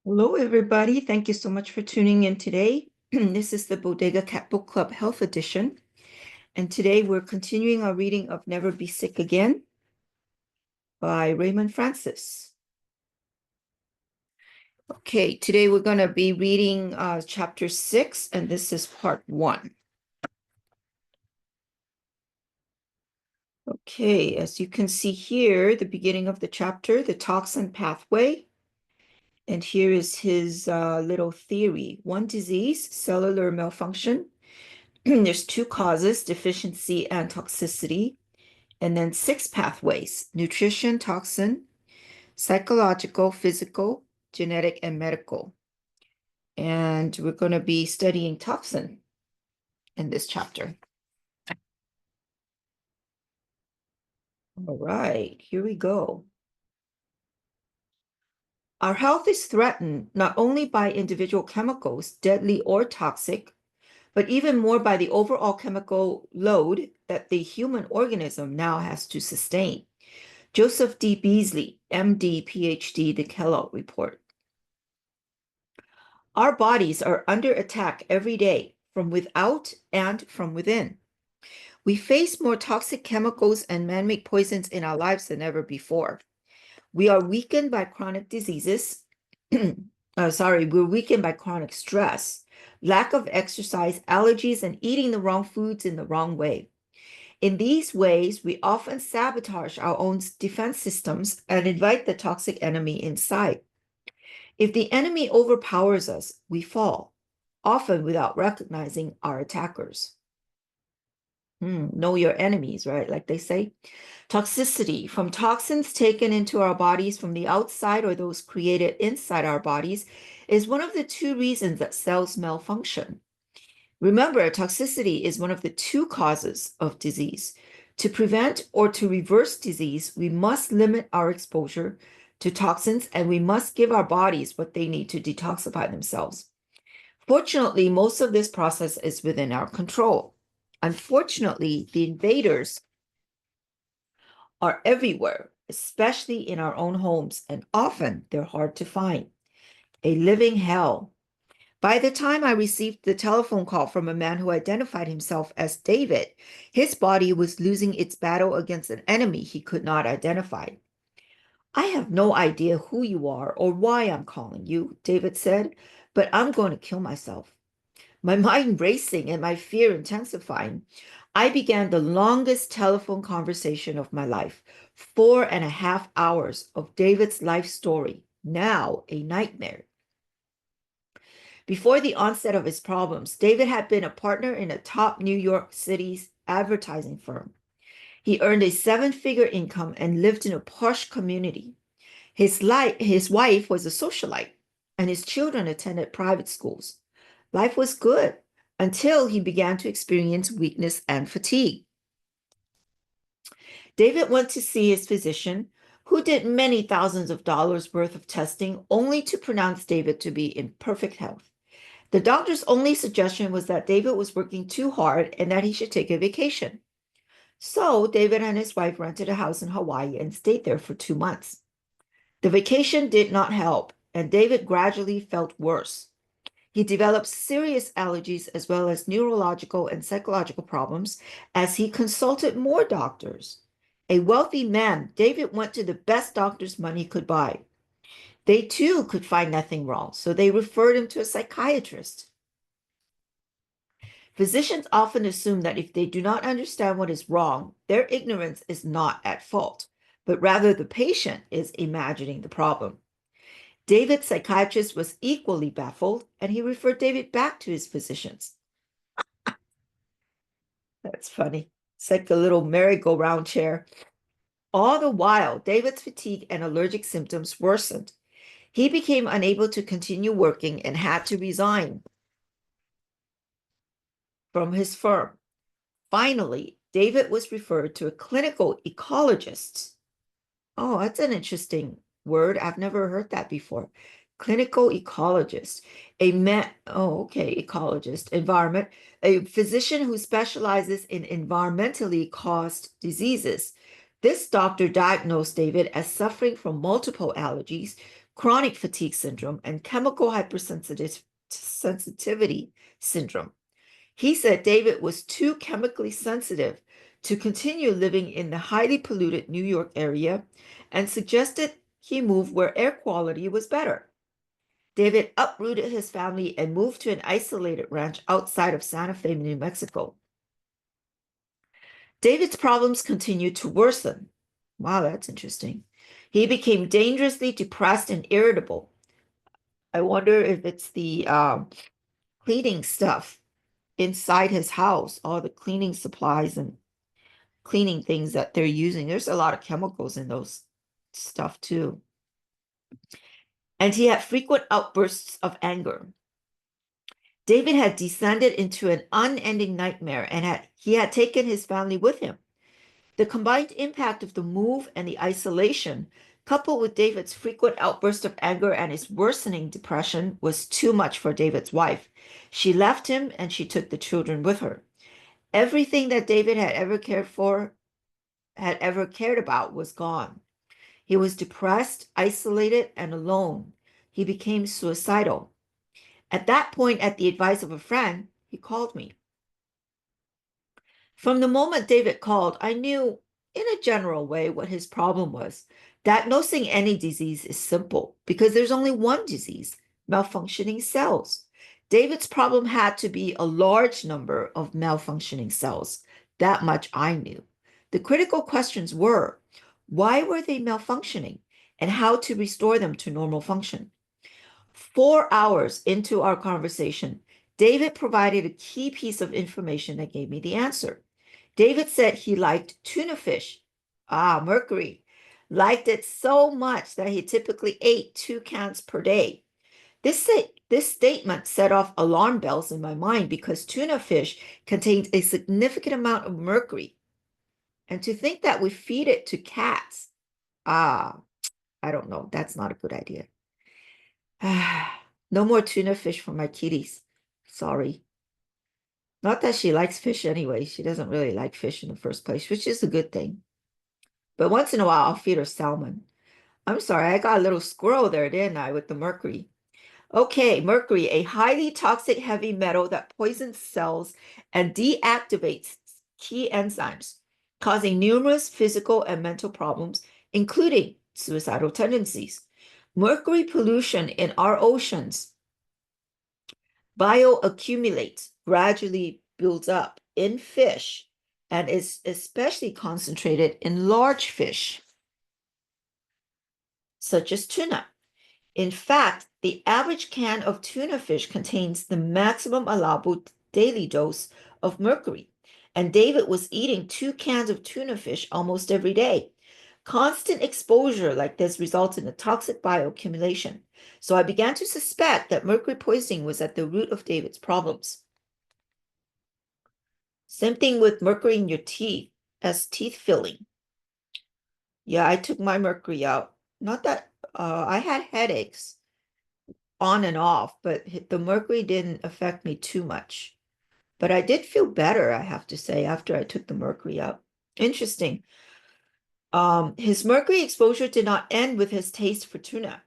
Hello, everybody. Thank you so much for tuning in today. This is the Bodega Cat Book Club Health Edition. And today we're continuing our reading of Never Be Sick Again by Raymond Francis. Okay, today we're going to be reading chapter 6, and this is part 1. Okay, as you can see here, the beginning of the chapter, the toxin pathway. And here is his little theory. 1 disease, cellular malfunction. There's 2 causes, deficiency and toxicity. And then 6 pathways, nutrition, toxin, psychological, physical, genetic, and medical. And we're going to be studying toxin in this chapter. All right, here we go. Our health is threatened not only by individual chemicals, deadly or toxic, but even more by the overall chemical load that the human organism now has to sustain. Joseph D. Beasley, MD, PhD, The Kellogg Report. Our bodies are under attack every day from without and from within. We face more toxic chemicals and man-made poisons in our lives than ever before. We are weakened by chronic diseases. We're weakened by chronic stress, lack of exercise, allergies, and eating the wrong foods in the wrong way. In these ways, we often sabotage our own defense systems and invite the toxic enemy inside. If the enemy overpowers us, we fall, often without recognizing our attackers. Know your enemies, right? Like they say. Toxicity from toxins taken into our bodies from the outside or those created inside our bodies is one of the 2 reasons that cells malfunction. Remember, toxicity is one of the 2 causes of disease. To prevent or to reverse disease, we must limit our exposure to toxins, and we must give our bodies what they need to detoxify themselves. Fortunately, most of this process is within our control. Unfortunately, the invaders are everywhere, especially in our own homes, and often they're hard to find. A living hell. By the time I received the telephone call from a man who identified himself as David, his body was losing its battle against an enemy he could not identify. I have no idea who you are or why I'm calling you, David said, but I'm going to kill myself. My mind racing and my fear intensifying, I began the longest telephone conversation of my life, 4.5 hours of David's life story, now a nightmare. Before the onset of his problems, David had been a partner in a top New York City's advertising firm. He earned a 7-figure income and lived in a posh community. His wife was a socialite, and his children attended private schools. Life was good until he began to experience weakness and fatigue. David went to see his physician, who did many thousands of dollars worth of testing, only to pronounce David to be in perfect health. The doctor's only suggestion was that David was working too hard and that he should take a vacation. So David and his wife rented a house in Hawaii and stayed there for 2 months. The vacation did not help, and David gradually felt worse. He developed serious allergies as well as neurological and psychological problems as he consulted more doctors. A wealthy man, David went to the best doctors money could buy. They too could find nothing wrong, so they referred him to a psychiatrist. Physicians often assume that if they do not understand what is wrong, their ignorance is not at fault, but rather the patient is imagining the problem. David's psychiatrist was equally baffled, and he referred David back to his physicians. That's funny. It's like a little merry-go-round chair. All the while, David's fatigue and allergic symptoms worsened. He became unable to continue working and had to resign from his firm. Finally, David was referred to a clinical ecologist. Oh, that's an interesting word. I've never heard that before. Clinical ecologist, ecologist, environment, a physician who specializes in environmentally caused diseases. This doctor diagnosed David as suffering from multiple allergies, chronic fatigue syndrome, and chemical hypersensitivity syndrome. He said David was too chemically sensitive to continue living in the highly polluted New York area and suggested he move where air quality was better. David uprooted his family and moved to an isolated ranch outside of Santa Fe, New Mexico. David's problems continued to worsen. Wow, that's interesting. He became dangerously depressed and irritable. I wonder if it's the cleaning stuff inside his house, all the cleaning supplies and cleaning things that they're using. There's a lot of chemicals in those stuff too. And he had frequent outbursts of anger. David had descended into an unending nightmare and he had taken his family with him. The combined impact of the move and the isolation, coupled with David's frequent outbursts of anger and his worsening depression, was too much for David's wife. She left him and she took the children with her. Everything that David had ever cared about was gone. He was depressed, isolated, and alone. He became suicidal. At that point, at the advice of a friend, he called me. From the moment David called, I knew in a general way what his problem was. Diagnosing any disease is simple because there's only one disease, malfunctioning cells. David's problem had to be a large number of malfunctioning cells. That much I knew. The critical questions were, why were they malfunctioning and how to restore them to normal function? 4 hours into our conversation, David provided a key piece of information that gave me the answer. David said he liked tuna fish, mercury, liked it so much that he typically ate 2 cans per day. This statement set off alarm bells in my mind because tuna fish contains a significant amount of mercury. And to think that we feed it to cats, I don't know. That's not a good idea. No more tuna fish for my kitties. Sorry. Not that she likes fish anyway. She doesn't really like fish in the first place, which is a good thing. But once in a while, I'll feed her salmon. I'm sorry, I got a little squirrel there, didn't I, with the mercury? Okay, mercury, a highly toxic heavy metal that poisons cells and deactivates key enzymes, causing numerous physical and mental problems, including suicidal tendencies. Mercury pollution in our oceans bioaccumulates, gradually builds up in fish, and is especially concentrated in large fish, such as tuna. In fact, the average can of tuna fish contains the maximum allowable daily dose of mercury, and David was eating 2 cans of tuna fish almost every day. Constant exposure like this results in a toxic bioaccumulation. So I began to suspect that mercury poisoning was at the root of David's problems. Same thing with mercury in your teeth as teeth filling. Yeah, I took my mercury out. Not that I had headaches on and off, but the mercury didn't affect me too much. But I did feel better, I have to say, after I took the mercury out. Interesting. His mercury exposure did not end with his taste for tuna.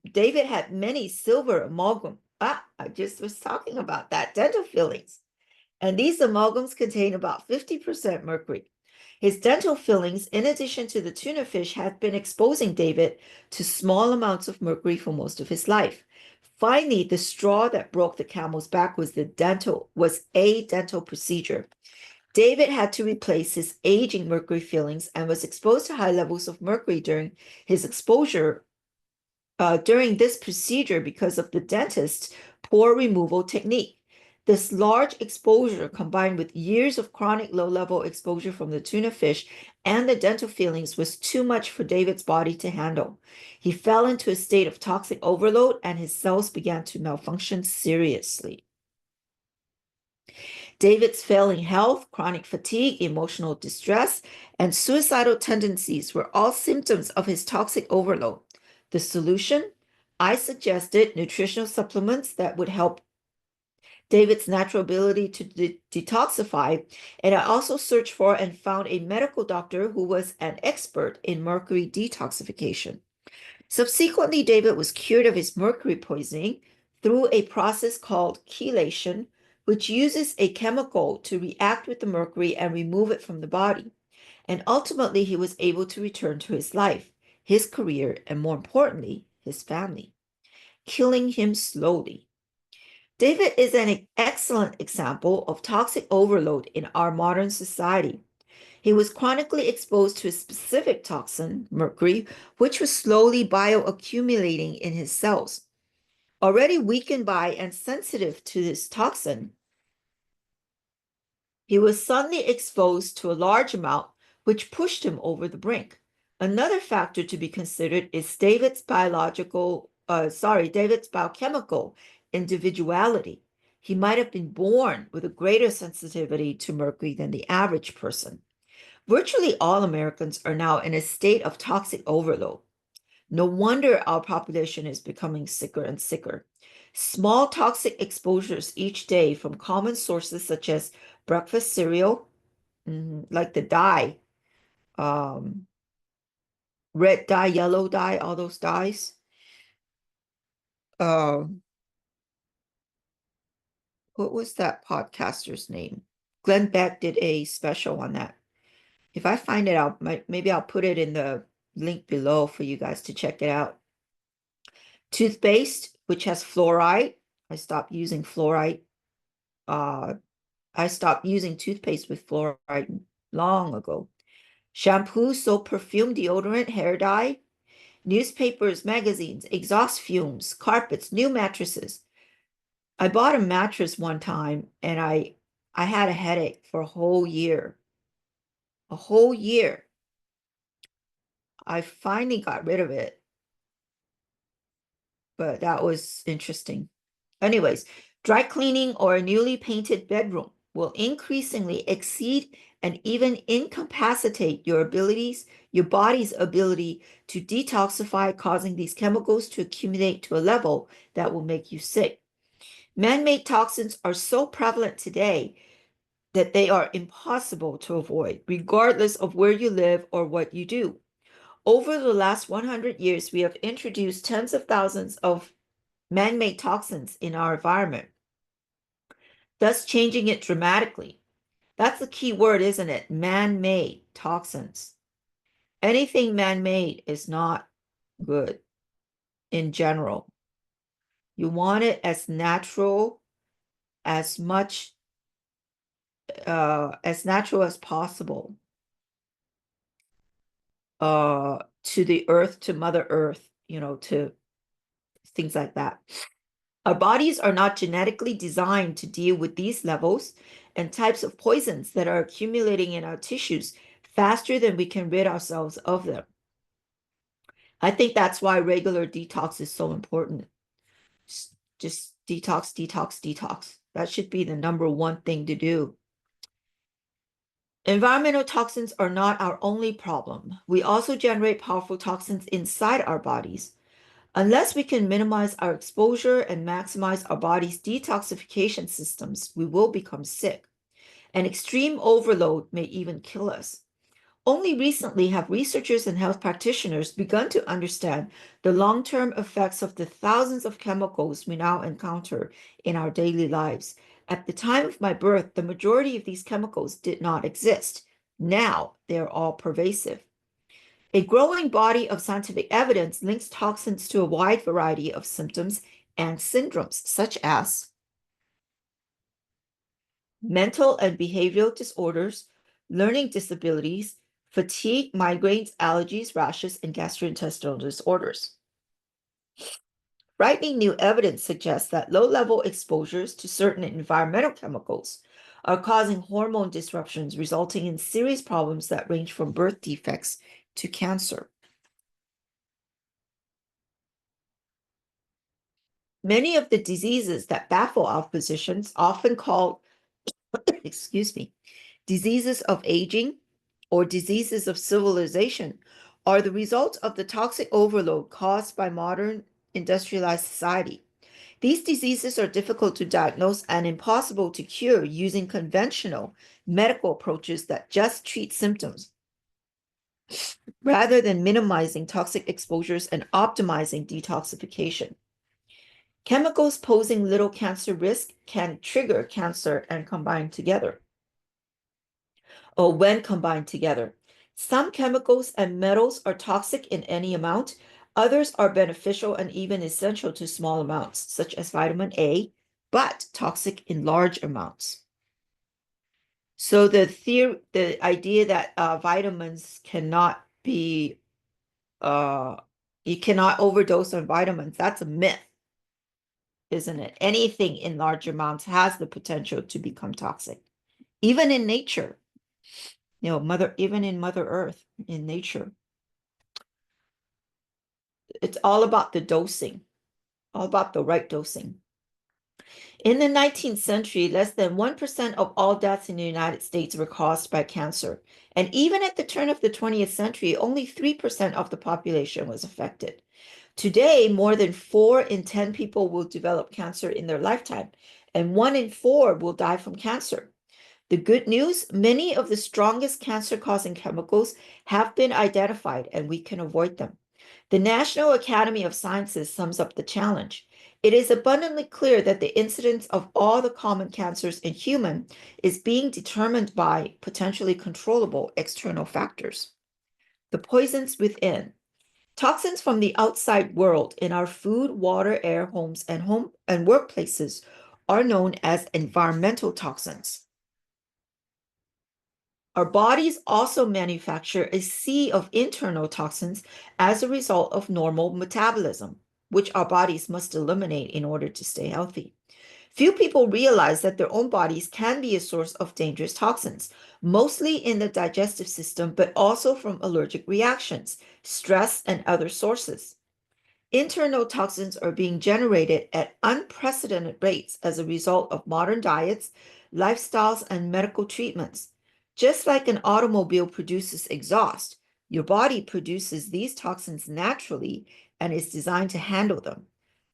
David had many silver amalgam. I just was talking about that, dental fillings. And these amalgams contain about 50% mercury. His dental fillings, in addition to the tuna fish, had been exposing David to small amounts of mercury for most of his life. Finally, the straw that broke the camel's back was a dental procedure. David had to replace his aging mercury fillings and was exposed to high levels of mercury during his exposure during this procedure because of the dentist's poor removal technique. This large exposure, combined with years of chronic low-level exposure from the tuna fish and the dental fillings, was too much for David's body to handle. He fell into a state of toxic overload, and his cells began to malfunction seriously. David's failing health, chronic fatigue, emotional distress, and suicidal tendencies were all symptoms of his toxic overload. The solution? I suggested nutritional supplements that would help David's natural ability to detoxify, and I also searched for and found a medical doctor who was an expert in mercury detoxification. Subsequently, David was cured of his mercury poisoning through a process called chelation, which uses a chemical to react with the mercury and remove it from the body. And ultimately, he was able to return to his life, his career, and more importantly, his family, killing him slowly. David is an excellent example of toxic overload in our modern society. He was chronically exposed to a specific toxin, mercury, which was slowly bioaccumulating in his cells. Already weakened by and sensitive to this toxin, he was suddenly exposed to a large amount, which pushed him over the brink. Another factor to be considered is David's biochemical individuality. He might have been born with a greater sensitivity to mercury than the average person. Virtually all Americans are now in a state of toxic overload. No wonder our population is becoming sicker and sicker. Small toxic exposures each day from common sources such as breakfast cereal, like the dye, um, red dye, yellow dye, all those dyes. Uh, what was that podcaster's name? Glenn Beck did a special on that. If I find it out, maybe I'll put it in the link below for you guys to check it out. Toothpaste, which has fluoride. I stopped using fluoride. I stopped using toothpaste with fluoride long ago. Shampoo, soap, perfume, deodorant, hair dye, newspapers, magazines, exhaust fumes, carpets, new mattresses. I bought a mattress one time and I had a headache for a whole year. A whole year. I finally got rid of it, but that was interesting. Anyways, dry cleaning or a newly painted bedroom will increasingly exceed and even incapacitate your body's ability to detoxify, causing these chemicals to accumulate to a level that will make you sick. Man-made toxins are so prevalent today that they are impossible to avoid, regardless of where you live or what you do. Over the last 100 years, we have introduced tens of thousands of man-made toxins in our environment, thus changing it dramatically. That's the key word, isn't it? Man-made toxins. Anything man-made is not good in general. You want it as natural, as much as natural as possible, to the earth, to Mother Earth, to things like that. Our bodies are not genetically designed to deal with these levels and types of poisons that are accumulating in our tissues faster than we can rid ourselves of them. I think that's why regular detox is so important. Just detox, detox, detox. That should be the number one thing to do. Environmental toxins are not our only problem. We also generate powerful toxins inside our bodies. Unless we can minimize our exposure and maximize our body's detoxification systems, we will become sick. And extreme overload may even kill us. Only recently have researchers and health practitioners begun to understand the long-term effects of the thousands of chemicals we now encounter in our daily lives. At the time of my birth, the majority of these chemicals did not exist. Now they're all pervasive. A growing body of scientific evidence links toxins to a wide variety of symptoms and syndromes, such as mental and behavioral disorders, learning disabilities, fatigue, migraines, allergies, rashes, and gastrointestinal disorders. Frightening new evidence suggests that low-level exposures to certain environmental chemicals are causing hormone disruptions, resulting in serious problems that range from birth defects to cancer. Many of the diseases that baffle our physicians, often called, excuse me, diseases of aging or diseases of civilization, are the result of the toxic overload caused by modern industrialized society. These diseases are difficult to diagnose and impossible to cure using conventional medical approaches that just treat symptoms. rather than minimizing toxic exposures and optimizing detoxification. Chemicals posing little cancer risk can trigger cancer and combine together, or when combined together. Some chemicals and metals are toxic in any amount. Others are beneficial and even essential to small amounts, such as vitamin A, but toxic in large amounts. So the idea that vitamins cannot be, you cannot overdose on vitamins, that's a myth, isn't it? Anything in large amounts has the potential to become toxic, even in nature. Even in Mother Earth, in nature. It's all about the dosing, all about the right dosing. In the 19th century, less than 1% of all deaths in the United States were caused by cancer. And even at the turn of the 20th century, only 3% of the population was affected. Today, more than 4 in 10 people will develop cancer in their lifetime, and 1 in 4 will die from cancer. The good news, many of the strongest cancer-causing chemicals have been identified and we can avoid them. The National Academy of Sciences sums up the challenge. It is abundantly clear that the incidence of all the common cancers in humans is being determined by potentially controllable external factors. The poisons within. Toxins from the outside world in our food, water, air, homes, and workplaces are known as environmental toxins. Our bodies also manufacture a sea of internal toxins as a result of normal metabolism, which our bodies must eliminate in order to stay healthy. Few people realize that their own bodies can be a source of dangerous toxins, mostly in the digestive system, but also from allergic reactions, stress, and other sources. Internal toxins are being generated at unprecedented rates as a result of modern diets, lifestyles, and medical treatments. Just like an automobile produces exhaust, your body produces these toxins naturally and is designed to handle them.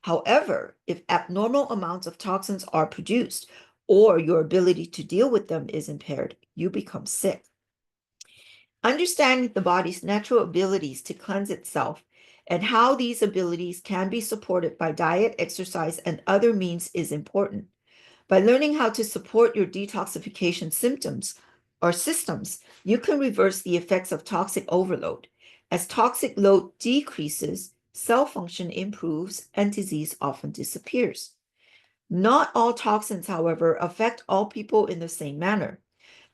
However, if abnormal amounts of toxins are produced or your ability to deal with them is impaired, you become sick. Understanding the body's natural abilities to cleanse itself and how these abilities can be supported by diet, exercise, and other means is important. By learning how to support your detoxification symptoms or systems, you can reverse the effects of toxic overload. As toxic load decreases, cell function improves, and disease often disappears. Not all toxins, however, affect all people in the same manner.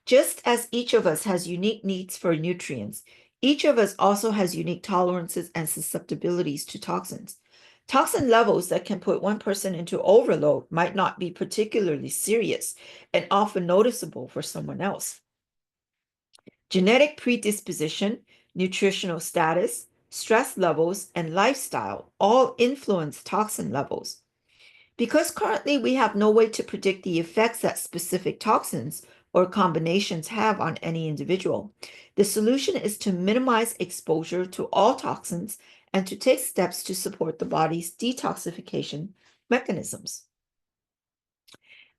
Just as each of us has unique needs for nutrients, each of us also has unique tolerances and susceptibilities to toxins. Toxin levels that can put one person into overload might not be particularly serious and often noticeable for someone else. Genetic predisposition, nutritional status, stress levels, and lifestyle all influence toxin levels. Because currently we have no way to predict the effects that specific toxins or combinations have on any individual, the solution is to minimize exposure to all toxins and to take steps to support the body's detoxification mechanisms.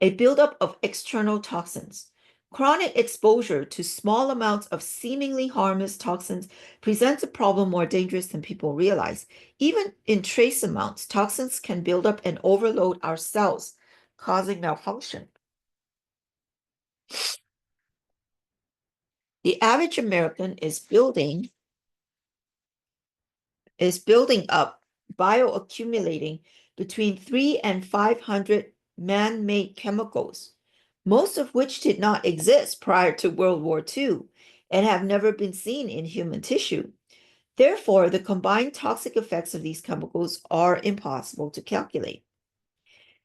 A buildup of external toxins. Chronic exposure to small amounts of seemingly harmless toxins presents a problem more dangerous than people realize. Even in trace amounts, toxins can build up and overload our cells, causing malfunction. The average American is building up, bioaccumulating between 3 and 500 man-made chemicals, most of which did not exist prior to World War II and have never been seen in human tissue. Therefore, the combined toxic effects of these chemicals are impossible to calculate.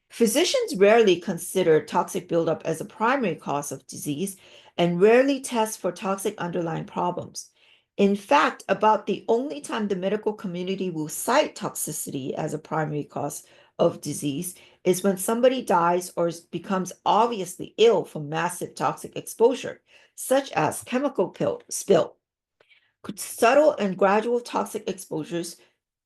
Physicians rarely consider toxic buildup as a primary cause of disease and rarely test for toxic underlying problems. In fact, about the only time the medical community will cite toxicity as a primary cause of disease is when somebody dies or becomes obviously ill from massive toxic exposure, such as chemical spill. Subtle and gradual toxic exposures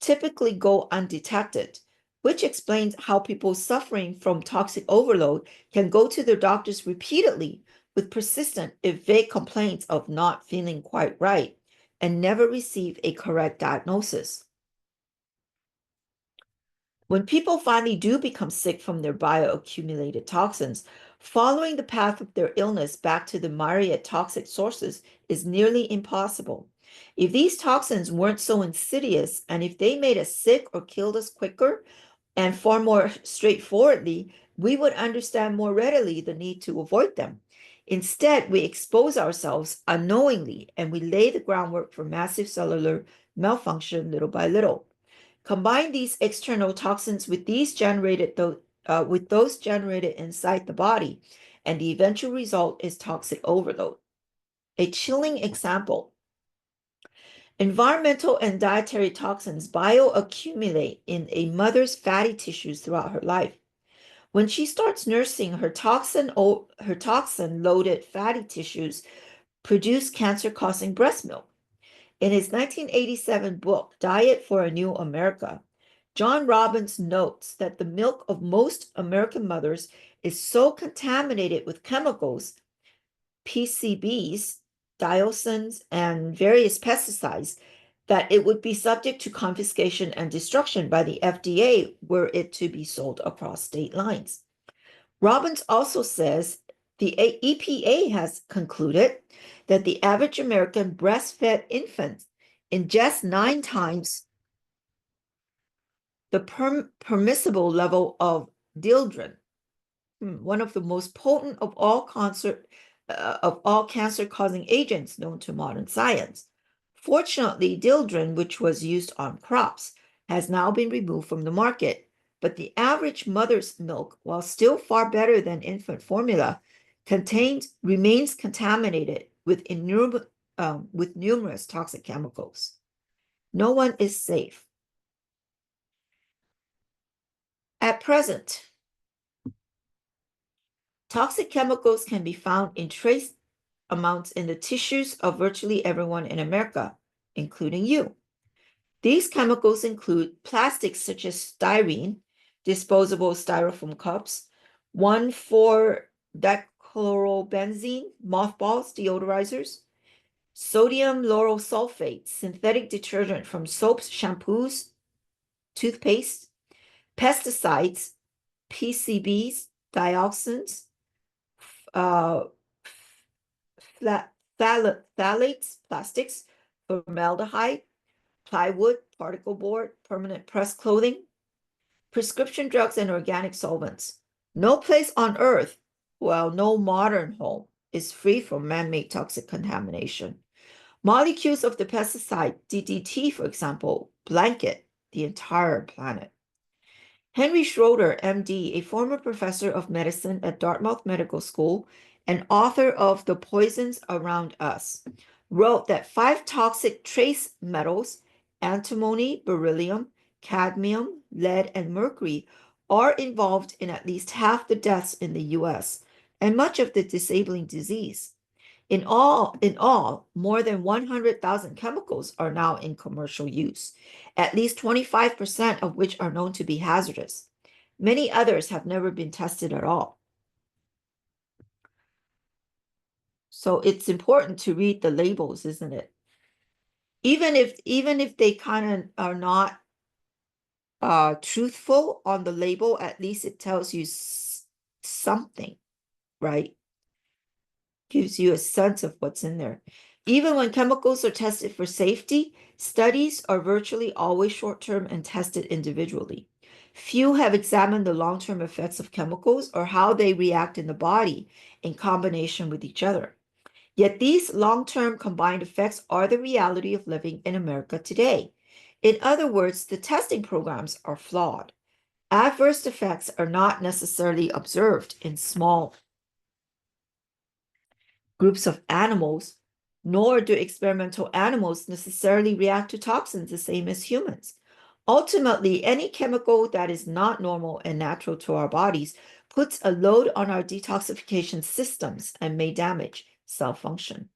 typically go undetected, which explains how people suffering from toxic overload can go to their doctors repeatedly with persistent, if vague complaints of not feeling quite right, and never receive a correct diagnosis. When people finally do become sick from their bioaccumulated toxins, following the path of their illness back to the myriad toxic sources is nearly impossible. If these toxins weren't so insidious, and if they made us sick or killed us quicker and far more straightforwardly, we would understand more readily the need to avoid them. Instead, we expose ourselves unknowingly and we lay the groundwork for massive cellular malfunction little by little. Combine these external toxins with those generated inside the body, and the eventual result is toxic overload. A chilling example: environmental and dietary toxins bioaccumulate in a mother's fatty tissues throughout her life. When she starts nursing, her toxin-loaded fatty tissues produce cancer-causing breast milk. In his 1987 book, Diet for a New America, John Robbins notes that the milk of most American mothers is so contaminated with chemicals, PCBs, dioxins, and various pesticides, that it would be subject to confiscation and destruction by the FDA were it to be sold across state lines. Robbins also says the EPA has concluded that the average American breastfed infant ingests 9 times the permissible level of dieldrin, one of the most potent of all cancer-causing agents known to modern science. Fortunately, dieldrin, which was used on crops, has now been removed from the market. But the average mother's milk, while still far better than infant formula, remains contaminated with numerous toxic chemicals. No one is safe. At present, toxic chemicals can be found in trace amounts in the tissues of virtually everyone in America, including you. These chemicals include plastics such as styrene, disposable styrofoam cups, 1,4-dichlorobenzene, mothballs, deodorizers, sodium lauryl sulfate, synthetic detergent from soaps, shampoos, toothpaste, pesticides, PCBs, dioxins, phthalates, plastics, formaldehyde, plywood, particle board, permanent press clothing, prescription drugs, and organic solvents. No place on earth, well, no modern home, is free from man-made toxic contamination. Molecules of the pesticide DDT, for example, blanket the entire planet. Henry Schroeder, MD, a former professor of medicine at Dartmouth Medical School and author of The Poisons Around Us, wrote that 5 toxic trace metals, antimony, beryllium, cadmium, lead, and mercury, are involved in at least half the deaths in the US and much of the disabling disease. In all, more than 100,000 chemicals are now in commercial use, at least 25% of which are known to be hazardous. Many others have never been tested at all. So it's important to read the labels, isn't it? Even if they kind of are not truthful on the label, at least it tells you something, right? Gives you a sense of what's in there. Even when chemicals are tested for safety, studies are virtually always short-term and tested individually. Few have examined the long-term effects of chemicals or how they react in the body in combination with each other. Yet these long-term combined effects are the reality of living in America today. In other words, the testing programs are flawed. Adverse effects are not necessarily observed in small groups of animals, nor do experimental animals necessarily react to toxins the same as humans. Ultimately, any chemical that is not normal and natural to our bodies puts a load on our detoxification systems and may damage cell function.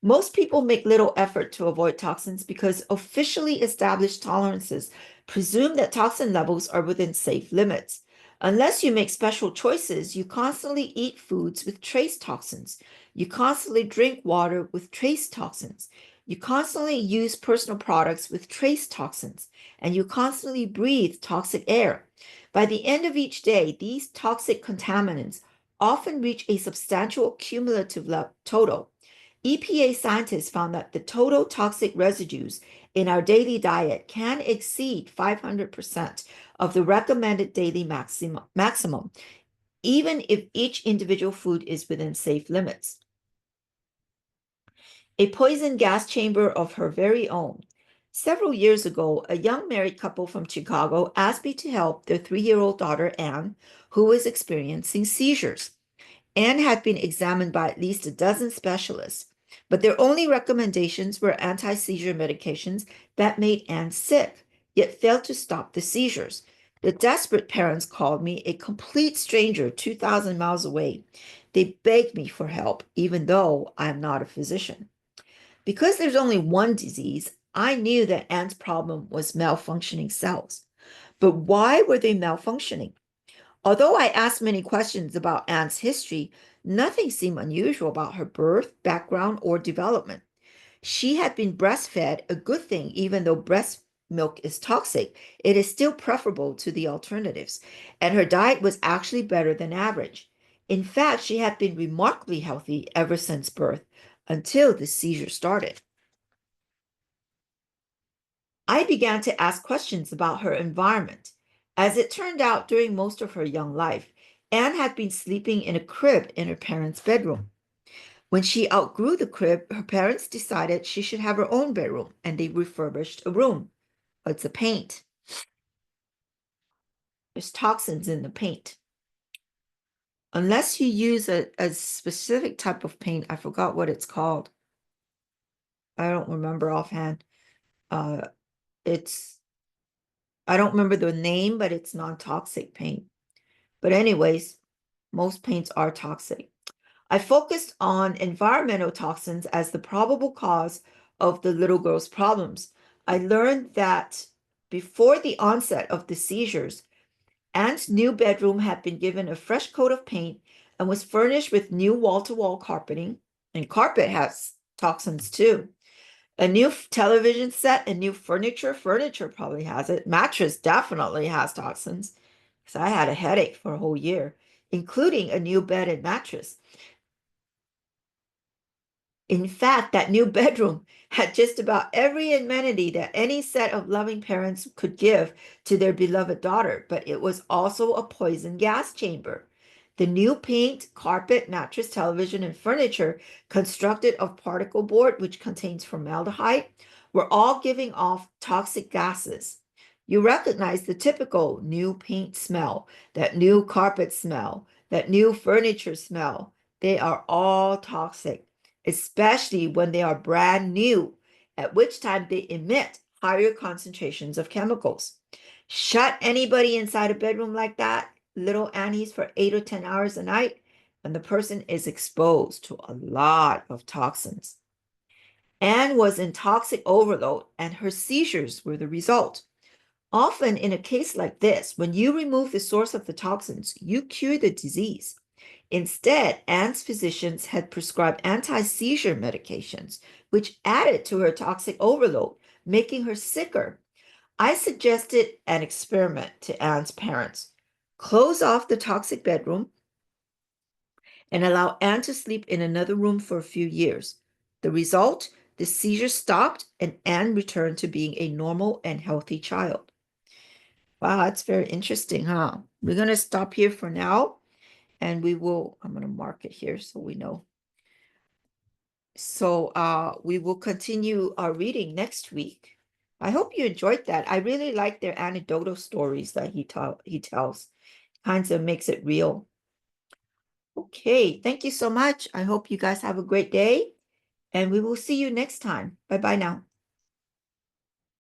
Most people make little effort to avoid toxins because officially established tolerances presume that toxin levels are within safe limits. Unless you make special choices, you constantly eat foods with trace toxins. You constantly drink water with trace toxins. You constantly use personal products with trace toxins, and you constantly breathe toxic air. By the end of each day, these toxic contaminants often reach a substantial cumulative total. EPA scientists found that the total toxic residues in our daily diet can exceed 500% of the recommended daily maximum, even if each individual food is within safe limits. A poison gas chamber of her very own. Several years ago, a young married couple from Chicago asked me to help their 3-year-old daughter, Anne, who was experiencing seizures. Anne had been examined by at least a dozen specialists, but their only recommendations were anti-seizure medications that made Anne sick, yet failed to stop the seizures. The desperate parents called me, a complete stranger 2,000 miles away. They begged me for help, even though I am not a physician. Because there's only one disease, I knew that Anne's problem was malfunctioning cells. But why were they malfunctioning? Although I asked many questions about Anne's history, nothing seemed unusual about her birth, background, or development. She had been breastfed, a good thing, even though breast milk is toxic, it is still preferable to the alternatives, and her diet was actually better than average. In fact, she had been remarkably healthy ever since birth, until the seizure started. I began to ask questions about her environment. As it turned out, during most of her young life, Anne had been sleeping in a crib in her parents' bedroom. When she outgrew the crib, her parents decided she should have her own bedroom, and they refurbished a room. It's a paint. There's toxins in the paint. Unless you use a specific type of paint, I forgot what it's called. I don't remember offhand. Uh, it's I don't remember the name, but it's non-toxic paint. But anyways, most paints are toxic. I focused on environmental toxins as the probable cause of the little girl's problems. I learned that before the onset of the seizures, Anne's new bedroom had been given a fresh coat of paint and was furnished with new wall-to-wall carpeting, and carpet has toxins too. A new television set and new furniture. Furniture probably has it. Mattress definitely has toxins because I had a headache for a whole year, including a new bed and mattress. In fact, that new bedroom had just about every amenity that any set of loving parents could give to their beloved daughter, but it was also a poison gas chamber. The new paint, carpet, mattress, television, and furniture constructed of particle board, which contains formaldehyde, were all giving off toxic gases. You recognize the typical new paint smell, that new carpet smell, that new furniture smell. They are all toxic, especially when they are brand new, at which time they emit higher concentrations of chemicals. Shut anybody inside a bedroom like that, little Annie's, for 8 or 10 hours a night, and the person is exposed to a lot of toxins. Anne was in toxic overload, and her seizures were the result. Often in a case like this, when you remove the source of the toxins, you cure the disease. Instead, Anne's physicians had prescribed anti-seizure medications, which added to her toxic overload, making her sicker. I suggested an experiment to Anne's parents. Close off the toxic bedroom and allow Anne to sleep in another room for a few years. The result? The seizure stopped and Anne returned to being a normal and healthy child. Wow, that's very interesting, huh? We're going to stop here for now. And I'm going to mark it here so we know. So we will continue our reading next week. I hope you enjoyed that. I really like their anecdotal stories that he tells. Kinds of makes it real. Okay, thank you so much. I hope you guys have a great day, and we will see you next time. Bye-bye now.